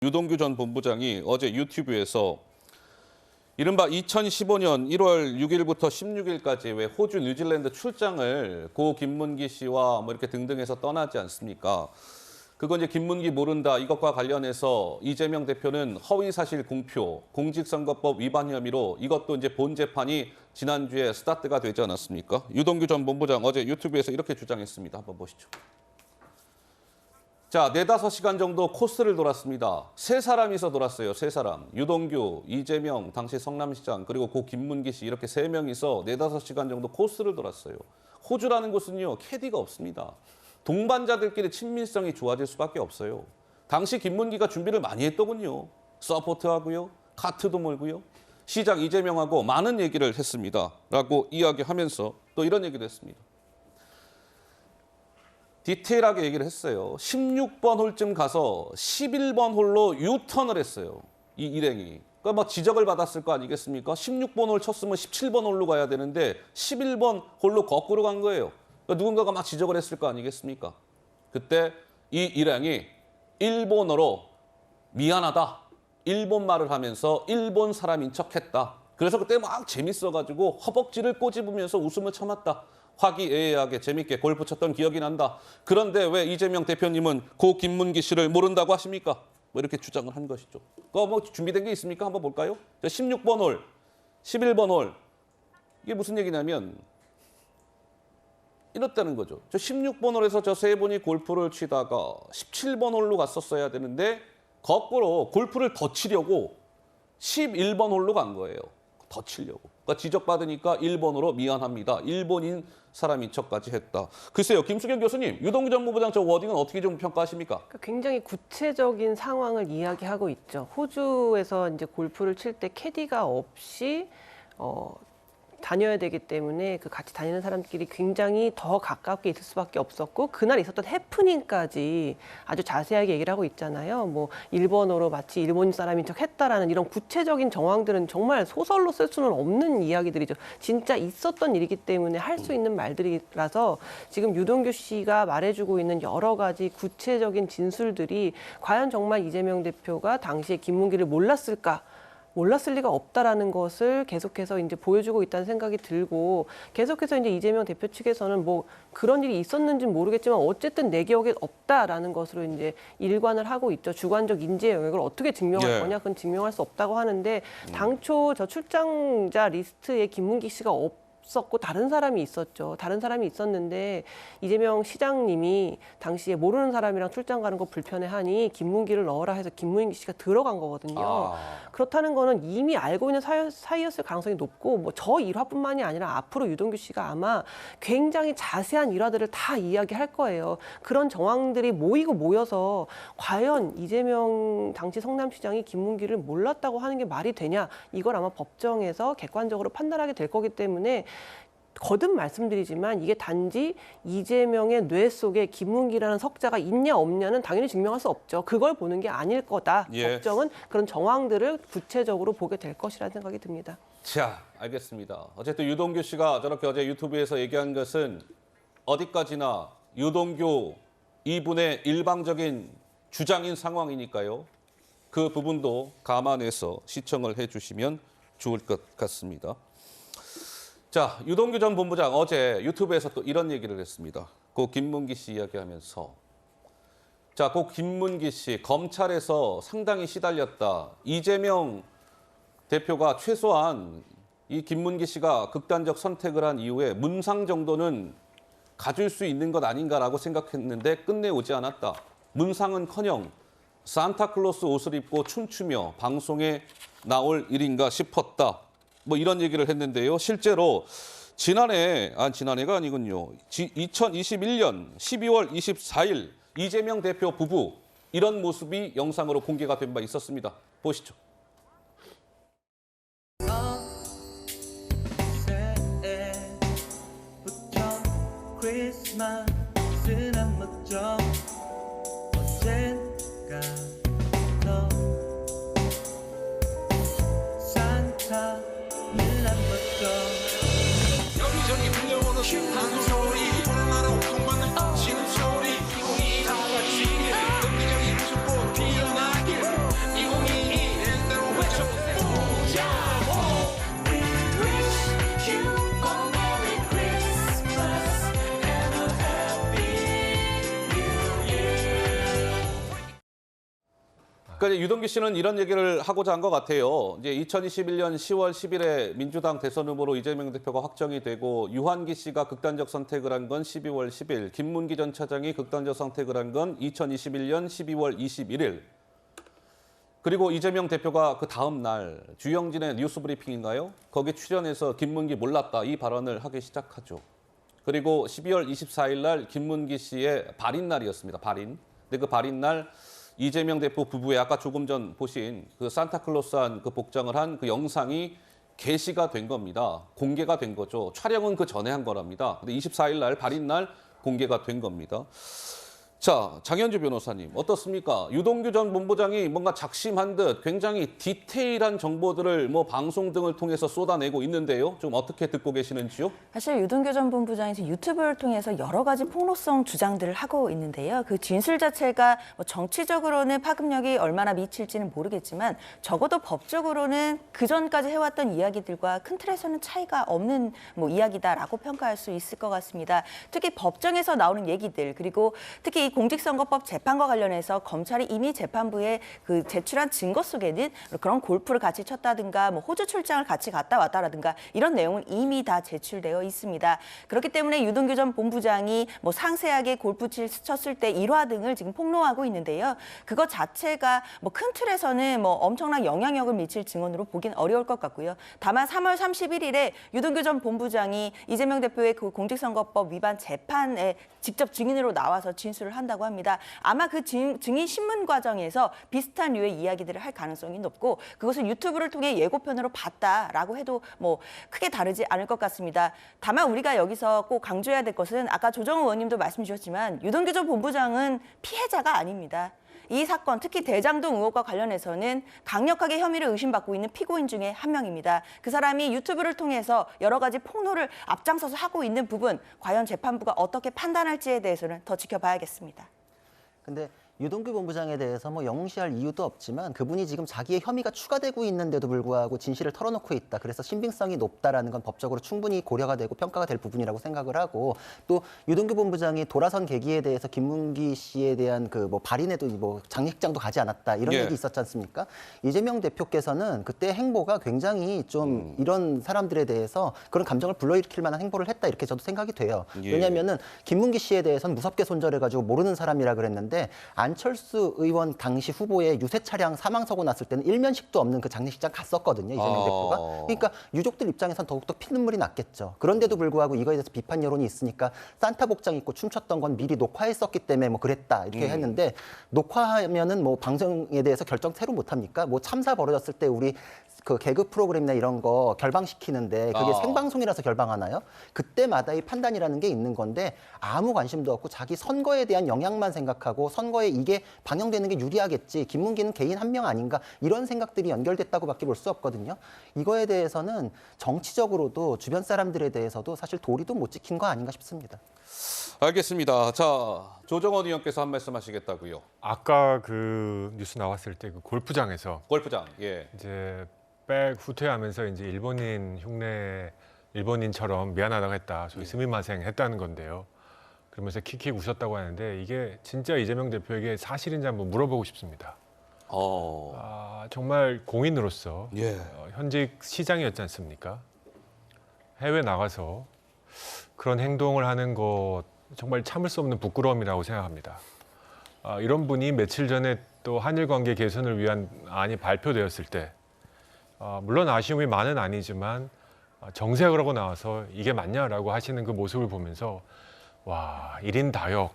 유동규 전 본부장이 어제 유튜브에서 이른바 2015년 1월 6일부터 16일까지 왜 호주, 뉴질랜드 출장을 고 김문기 씨와 뭐 이렇게 등등해서 떠나지 않습니까? 그건 이제 김문기 모른다 이것과 관련해서 이재명 대표는 허위사실 공표, 공직선거법 위반 혐의로 이것도 이제 본 재판이 지난주에 스타트가 되지 않았습니까? 유동규 전 본부장 어제 유튜브에서 이렇게 주장했습니다. 한번 보시죠. 자, 4-5시간 정도 코스를 돌았습니다. 3사람이서 돌았어요. 3사람. 유동규, 이재명, 당시 성남시장, 그리고 고 김문기 씨 이렇게 3명이서 4-5시간 정도 코스를 돌았어요. 호주라는 곳은요, 캐디가 없습니다. 동반자들끼리 친밀성이 좋아질 수밖에 없어요. 당시 김문기가 준비를 많이 했더군요. 서포트하고요, 카트도 몰고요. 시장 이재명하고 많은 얘기를 했습니다. 라고 이야기하면서 또 이런 얘기도 했습니다. 디테일하게 얘기를 했어요. 16번 홀쯤 가서 11번 홀로 유턴을 했어요. 이 일행이. 그러니까 뭐 지적을 받았을 거 아니겠습니까? 16번 홀 쳤으면 17번 홀로 가야 되는데 11번 홀로 거꾸로 간 거예요. 그러니까 누군가가 막 지적을 했을 거 아니겠습니까? 그때 이 일행이 일본어로 미안하다. 일본 말을 하면서 일본 사람인 척했다. 그래서 그때 막 재밌어가지고 허벅지를 꼬집으면서 웃음을 참았다. 화기애애하게 재밌게 골프 쳤던 기억이 난다. 그런데 왜 이재명 대표님은 고 김문기 씨를 모른다고 하십니까? 뭐 이렇게 주장을 한 것이죠. 그거 뭐 준비된 게 있습니까? 한번 볼까요? 16번 홀, 11번 홀. 이게 무슨 얘기냐면 이렇다는 거죠. 저 16번 홀에서 저 3분이 골프를 치다가 17번 홀로 갔었어야 되는데 거꾸로 골프를 더 치려고 11번 홀로 간 거예요. 더 치려고. 그러니까 지적받으니까 일본어로 미안합니다. 일본인 사람인 척까지 했다. 글쎄요, 김수경 교수님, 유동규 전 본부장 저 워딩은 어떻게 좀 평가하십니까? 굉장히 구체적인 상황을 이야기하고 있죠. 호주에서 이제 골프를 칠 때 캐디가 없이 다녀야 되기 때문에 그 같이 다니는 사람끼리 굉장히 더 가깝게 있을 수밖에 없었고 그날 있었던 해프닝까지 아주 자세하게 얘기를 하고 있잖아요. 뭐 일본어로 마치 일본 사람인 척 했다라는 이런 구체적인 정황들은 정말 소설로 쓸 수는 없는 이야기들이죠. 진짜 있었던 일이기 때문에 할 수 있는 말들이라서 지금 유동규 씨가 말해주고 있는 여러 가지 구체적인 진술들이 과연 정말 이재명 대표가 당시에 김문기를 몰랐을까? 몰랐을 리가 없다라는 것을 계속해서 이제 보여주고 있다는 생각이 들고 계속해서 이제 이재명 대표 측에서는 뭐 그런 일이 있었는지는 모르겠지만 어쨌든 내 기억에 없다라는 것으로 이제 일관을 하고 있죠. 주관적 인지의 영역을 어떻게 증명할 거냐? 그건 증명할 수 없다고 하는데 당초 저 출장자 리스트에 김문기 씨가 없었고 다른 사람이 있었죠. 다른 사람이 있었는데 이재명 시장님이 당시에 모르는 사람이랑 출장 가는 거 불편해하니 김문기를 넣어라 해서 김문기 씨가 들어간 거거든요. 그렇다는 거는 이미 알고 있는 사이였을 가능성이 높고 뭐 저 일화뿐만이 아니라 앞으로 유동규 씨가 아마 굉장히 자세한 일화들을 다 이야기할 거예요. 그런 정황들이 모여서 과연 이재명 당시 성남시장이 김문기를 몰랐다고 하는 게 말이 되냐 이걸 아마 법정에서 객관적으로 판단하게 될 거기 때문에 거듭 말씀드리지만 이게 단지 이재명의 뇌 속에 김문기라는 석자가 있냐 없냐는 당연히 증명할 수 없죠. 그걸 보는 게 아닐 거다. 법정은 그런 정황들을 구체적으로 보게 될 것이라는 생각이 듭니다. 자, 알겠습니다. 어쨌든 유동규 씨가 저렇게 어제 유튜브에서 얘기한 것은 어디까지나 유동규 이분의 일방적인 주장인 상황이니까요. 그 부분도 감안해서 시청을 해주시면 좋을 것 같습니다. 자, 유동규 전 본부장 어제 유튜브에서 또 이런 얘기를 했습니다. 고 김문기 씨 이야기하면서 자, 고 김문기 씨 검찰에서 상당히 시달렸다. 이재명 대표가 최소한 이 김문기 씨가 극단적 선택을 한 이후에 문상 정도는 가질 수 있는 것 아닌가라고 생각했는데 끝내 오지 않았다. 문상은커녕 산타클로스 옷을 입고 춤추며 방송에 나올 일인가 싶었다. 뭐 이런 얘기를 했는데요. 실제로 지난해가 아니군요. 2021년 12월 24일 이재명 대표 부부 이런 모습이 영상으로 공개가 된 바 있었습니다. 보시죠. 여기저기 들려오는 슈퍼 소리 불나라 통받는 신음 소리 기공이 다 같이 그러니까 유동규 씨는 이런 얘기를 하고자 한 것 같아요. 이제 2021년 10월 10일에 민주당 대선 후보로 이재명 대표가 확정이 되고 유한기 씨가 극단적 선택을 한 건 12월 10일, 김문기 전 차장이 극단적 선택을 한 건 2021년 12월 21일. 그리고 이재명 대표가 그 다음 날 주영진의 뉴스 브리핑인가요? 거기 출연해서 김문기 몰랐다 이 발언을 하기 시작하죠. 그리고 12월 24일 날 김문기 씨의 발인 날이었습니다. 발인. 근데 그 발인 날 이재명 대표 부부의 아까 조금 전 보신 그 산타클로스한 그 복장을 한 그 영상이 게시가 된 겁니다. 공개가 된 거죠. 촬영은 그 전에 한 거랍니다. 근데 24일 날 발인 날 공개가 된 겁니다. 자, 장현주 변호사님 어떻습니까? 유동규 전 본부장이 뭔가 작심한 듯 굉장히 디테일한 정보들을 뭐 방송 등을 통해서 쏟아내고 있는데요. 좀 어떻게 듣고 계시는지요? 사실 유동규 전 본부장이 유튜브를 통해서 여러 가지 폭로성 주장들을 하고 있는데요. 그 진술 자체가 뭐 정치적으로는 파급력이 얼마나 미칠지는 모르겠지만 적어도 법적으로는 그 전까지 해왔던 이야기들과 큰 틀에서는 차이가 없는 뭐 이야기다라고 평가할 수 있을 것 같습니다. 특히 법정에서 나오는 얘기들 그리고 특히 이 공직선거법 재판과 관련해서 검찰이 이미 재판부에 그 제출한 증거 속에는 그런 골프를 같이 쳤다든가 뭐 호주 출장을 같이 갔다 왔다라든가 이런 내용은 이미 다 제출되어 있습니다. 그렇기 때문에 유동규 전 본부장이 뭐 상세하게 골프 쳤을 때 일화 등을 지금 폭로하고 있는데요. 그거 자체가 뭐 큰 틀에서는 뭐 엄청난 영향력을 미칠 증언으로 보긴 어려울 것 같고요. 다만 3월 31일에 유동규 전 본부장이 이재명 대표의 그 공직선거법 위반 재판에 직접 증인으로 나와서 진술을 한다고 합니다. 아마 그 증인 신문 과정에서 비슷한 류의 이야기들을 할 가능성이 높고 그것을 유튜브를 통해 예고편으로 봤다라고 해도 뭐 크게 다르지 않을 것 같습니다. 다만 우리가 여기서 꼭 강조해야 될 것은 아까 조정우 의원님도 말씀 주셨지만 유동규 전 본부장은 피해자가 아닙니다. 이 사건, 특히 대장동 의혹과 관련해서는 강력하게 혐의를 의심받고 있는 피고인 중에 한 명입니다. 그 사람이 유튜브를 통해서 여러 가지 폭로를 앞장서서 하고 있는 부분, 과연 재판부가 어떻게 판단할지에 대해서는 더 지켜봐야겠습니다. 근데 유동규 본부장에 대해서 뭐 영시할 이유도 없지만 그분이 지금 자기의 혐의가 추가되고 있는데도 불구하고 진실을 털어놓고 있다. 그래서 신빙성이 높다라는 건 법적으로 충분히 고려가 되고 평가가 될 부분이라고 생각을 하고 또 유동규 본부장이 돌아선 계기에 대해서 김문기 씨에 대한 그 뭐 발인에도 뭐 장례식장도 가지 않았다 이런 예. 얘기 있었지 않습니까? 이재명 대표께서는 그때 행보가 굉장히 좀 이런 사람들에 대해서 그런 감정을 불러일으킬 만한 행보를 했다 이렇게 저도 생각이 돼요. 예. 왜냐하면은 김문기 씨에 대해서는 무섭게 손절해가지고 모르는 사람이라 그랬는데 안철수 의원 당시 후보의 유세 차량 사망 사고 났을 때는 일면식도 없는 그 장례식장 갔었거든요. 이재명 대표가. 그러니까 유족들 입장에선 더욱더 피눈물이 났겠죠. 그런데도 불구하고 이거에 대해서 비판 여론이 있으니까 산타 복장 입고 춤췄던 건 미리 녹화했었기 때문에 뭐 그랬다 이렇게 했는데 녹화하면은 뭐 방송에 대해서 결정 새로 못 합니까? 뭐 참사 벌어졌을 때 우리 그 개그 프로그램이나 이런 거 결방시키는데 그게 생방송이라서 결방하나요? 그때마다 이 판단이라는 게 있는 건데 아무 관심도 없고 자기 선거에 대한 영향만 생각하고 선거에 이게 방영되는 게 유리하겠지. 김문기는 개인 한 명 아닌가 이런 생각들이 연결됐다고밖에 볼 수 없거든요. 이거에 대해서는 정치적으로도 주변 사람들에 대해서도 사실 도리도 못 지킨 거 아닌가 싶습니다. 알겠습니다. 자, 조정원 의원께서 한 말씀 하시겠다고요. 아까 그 뉴스 나왔을 때 그 골프장에서 골프장. 예. 이제 백 후퇴하면서 이제 일본인처럼 미안하다고 했다. 소위 스미마생 했다는 건데요. 그러면서 킥킥 웃었다고 하는데 이게 진짜 이재명 대표에게 사실인지 한번 물어보고 싶습니다. 정말 공인으로서 예. 현직 시장이었지 않습니까? 해외 나가서 그런 행동을 하는 것 정말 참을 수 없는 부끄러움이라고 생각합니다. 이런 분이 며칠 전에 또 한일 관계 개선을 위한 안이 발표되었을 때 물론 아쉬움이 많은 아니지만 정색을 하고 나와서 이게 맞냐라고 하시는 그 모습을 보면서 와, 1인 다역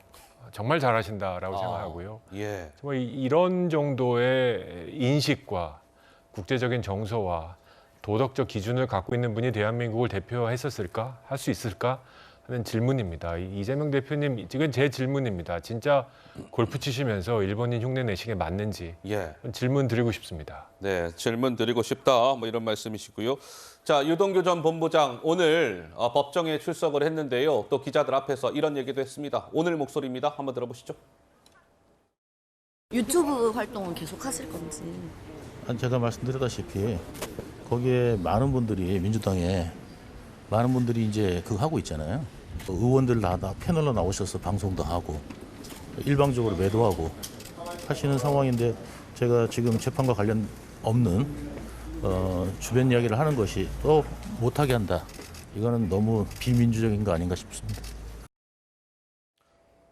정말 잘하신다라고 생각하고요. 예. 정말 이런 정도의 인식과 국제적인 정서와 도덕적 기준을 갖고 있는 분이 대한민국을 대표했었을까? 할 수 있을까? 하는 질문입니다. 이재명 대표님, 이건 제 질문입니다. 진짜 골프 치시면서 일본인 흉내 내신 게 맞는지 예. 질문 드리고 싶습니다. 네, 질문 드리고 싶다. 뭐 이런 말씀이시고요. 자, 유동규 전 본부장 오늘 법정에 출석을 했는데요. 또 기자들 앞에서 이런 얘기도 했습니다. 오늘 목소리입니다. 한번 들어보시죠. 유튜브 활동은 계속 하실 건지. 제가 말씀드렸다시피 거기에 많은 분들이 민주당에 많은 분들이 이제 그거 하고 있잖아요. 의원들 다 패널로 나오셔서 방송도 하고 일방적으로 매도하고 하시는 상황인데 제가 지금 재판과 관련 없는 주변 이야기를 하는 것이 또 못하게 한다. 이거는 너무 비민주적인 거 아닌가 싶습니다.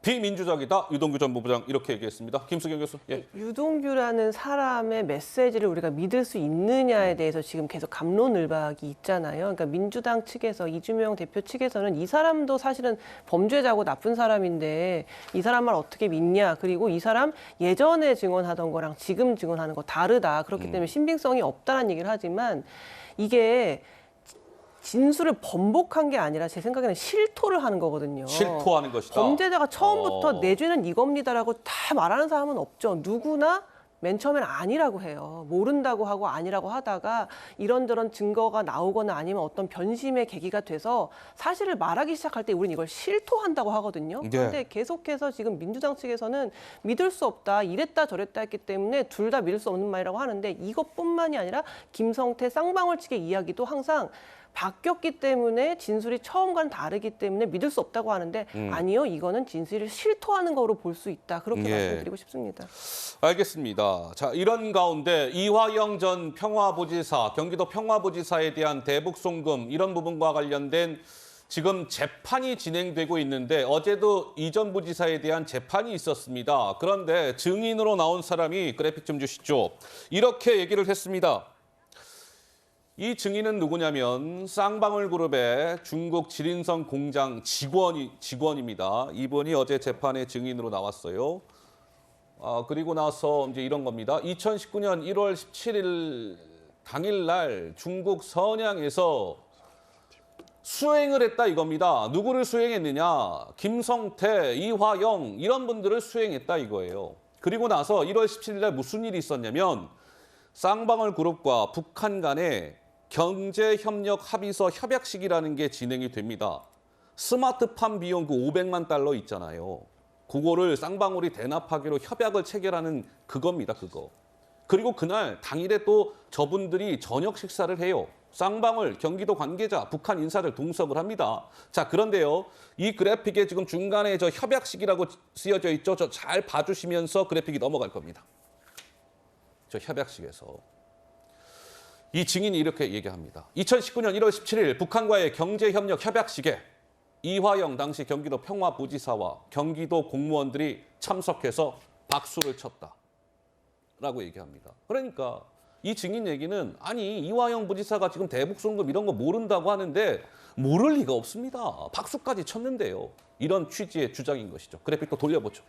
비민주적이다. 유동규 전 본부장 이렇게 얘기했습니다. 김수경 교수. 예. 유동규라는 사람의 메시지를 우리가 믿을 수 있느냐에 대해서 지금 계속 갑론을박이 있잖아요. 그러니까 민주당 측에서 이주명 대표 측에서는 이 사람도 사실은 범죄자고 나쁜 사람인데 이 사람 말 어떻게 믿냐. 그리고 이 사람 예전에 증언하던 거랑 지금 증언하는 거 다르다. 그렇기 때문에 신빙성이 없다는 얘기를 하지만 이게 진술을 번복한 게 아니라 제 생각에는 실토를 하는 거거든요. 실토하는 것이다. 범죄자가 처음부터 내 죄는 이겁니다라고 다 말하는 사람은 없죠. 누구나 맨 처음엔 아니라고 해요. 모른다고 하고 아니라고 하다가 이런저런 증거가 나오거나 아니면 어떤 변심의 계기가 돼서 사실을 말하기 시작할 때 우리는 이걸 실토한다고 하거든요. 그런데 계속해서 지금 민주당 측에서는 믿을 수 없다, 이랬다 저랬다 했기 때문에 둘 다 믿을 수 없는 말이라고 하는데 이것뿐만이 아니라 김성태 쌍방울 측의 이야기도 항상 바뀌었기 때문에 진술이 처음과는 다르기 때문에 믿을 수 없다고 하는데 아니요, 이거는 진술을 실토하는 거로 볼 수 있다. 그렇게 말씀드리고 싶습니다. 알겠습니다. 자, 이런 가운데 이화영 전 평화부지사, 경기도 평화부지사에 대한 대북 송금 이런 부분과 관련된 지금 재판이 진행되고 있는데 어제도 이 전 부지사에 대한 재판이 있었습니다. 그런데 증인으로 나온 사람이 그래픽 좀 주시죠. 이렇게 얘기를 했습니다. 이 증인은 누구냐면 쌍방울그룹의 중국 지린성 공장 직원입니다. 이분이 어제 재판에 증인으로 나왔어요. 그리고 나서 이제 이런 겁니다. 2019년 1월 17일 당일날 중국 선양에서 수행을 했다 이겁니다. 누구를 수행했느냐? 김성태, 이화영 이런 분들을 수행했다 이거예요. 그리고 나서 1월 17일 날 무슨 일이 있었냐면 쌍방울그룹과 북한 간에 경제협력 합의서 협약식이라는 게 진행이 됩니다. 스마트팜 비용 그 500만 달러 있잖아요. 그거를 쌍방울이 대납하기로 협약을 체결하는 그겁니다. 그거. 그리고 그날 당일에 또 저분들이 저녁 식사를 해요. 쌍방울, 경기도 관계자, 북한 인사들 동석을 합니다. 자, 그런데요. 이 그래픽에 지금 중간에 저 협약식이라고 쓰여져 있죠. 저 잘 봐주시면서 그래픽이 넘어갈 겁니다. 저 협약식에서. 이 증인이 이렇게 얘기합니다. 2019년 1월 17일 북한과의 경제협력 협약식에 이화영 당시 경기도 평화부지사와 경기도 공무원들이 참석해서 박수를 쳤다. 라고 얘기합니다. 그러니까 이 증인 얘기는 아니 이화영 부지사가 지금 대북송금 이런 거 모른다고 하는데 모를 리가 없습니다. 박수까지 쳤는데요. 이런 취지의 주장인 것이죠. 그래픽 또 돌려보죠.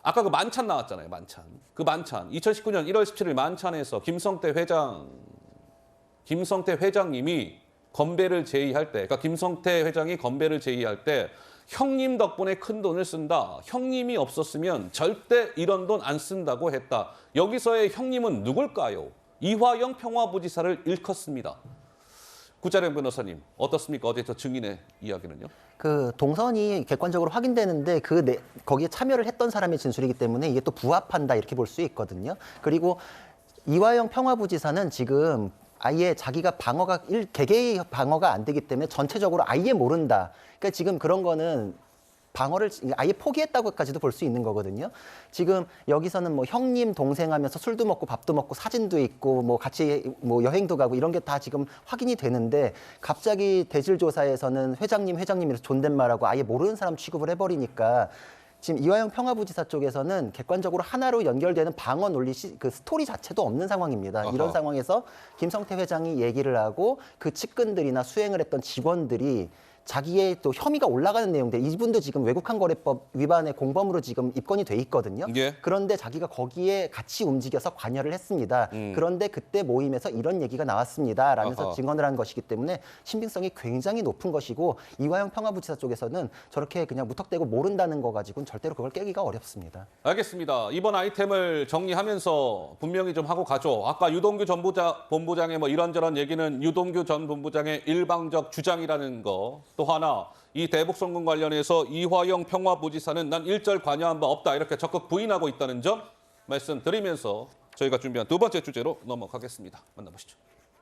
아까 그 만찬 나왔잖아요. 만찬. 그 만찬. 2019년 1월 17일 만찬에서 김성태 회장님이 건배를 제의할 때, 그러니까 김성태 회장이 건배를 제의할 때 형님 덕분에 큰 돈을 쓴다. 형님이 없었으면 절대 이런 돈 안 쓴다고 했다. 여기서의 형님은 누굴까요? 이화영 평화부지사를 일컫습니다. 구자령 변호사님, 어떻습니까? 어제 저 증인의 이야기는요? 그 동선이 객관적으로 확인되는데 거기에 참여를 했던 사람의 진술이기 때문에 이게 또 부합한다 이렇게 볼 수 있거든요. 그리고 이화영 평화부지사는 지금 아예 자기가 개개의 방어가 안 되기 때문에 전체적으로 아예 모른다. 그러니까 지금 그런 거는 방어를 아예 포기했다고까지도 볼 수 있는 거거든요. 지금 여기서는 뭐 형님, 동생 하면서 술도 먹고 밥도 먹고 사진도 있고 뭐 같이 뭐 여행도 가고 이런 게 다 지금 확인이 되는데 갑자기 대질조사에서는 회장님 이래서 존댓말하고 아예 모르는 사람 취급을 해버리니까 지금 이화영 평화부지사 쪽에서는 객관적으로 하나로 연결되는 방어 논리 그 스토리 자체도 없는 상황입니다. 아하. 이런 상황에서 김성태 회장이 얘기를 하고 그 측근들이나 수행을 했던 직원들이 자기의 또 혐의가 올라가는 내용들, 이분도 지금 외국환거래법 위반의 공범으로 지금 입건이 돼 있거든요. 예. 그런데 자기가 거기에 같이 움직여서 관여를 했습니다. 그런데 그때 모임에서 이런 얘기가 나왔습니다. 라면서 아하. 증언을 한 것이기 때문에 신빙성이 굉장히 높은 것이고 이화영 평화부지사 쪽에서는 저렇게 그냥 무턱대고 모른다는 거 가지고는 절대로 그걸 깨기가 어렵습니다. 알겠습니다. 이번 아이템을 정리하면서 분명히 좀 하고 가죠. 아까 유동규 전 본부장의 뭐 이런저런 얘기는 유동규 전 본부장의 일방적 주장이라는 거. 또 하나, 이 대북송금 관련해서 이화영 평화부지사는 난 일절 관여한 바 없다 이렇게 적극 부인하고 있다는 점 말씀드리면서 저희가 준비한 두 번째 주제로 넘어가겠습니다. 만나보시죠.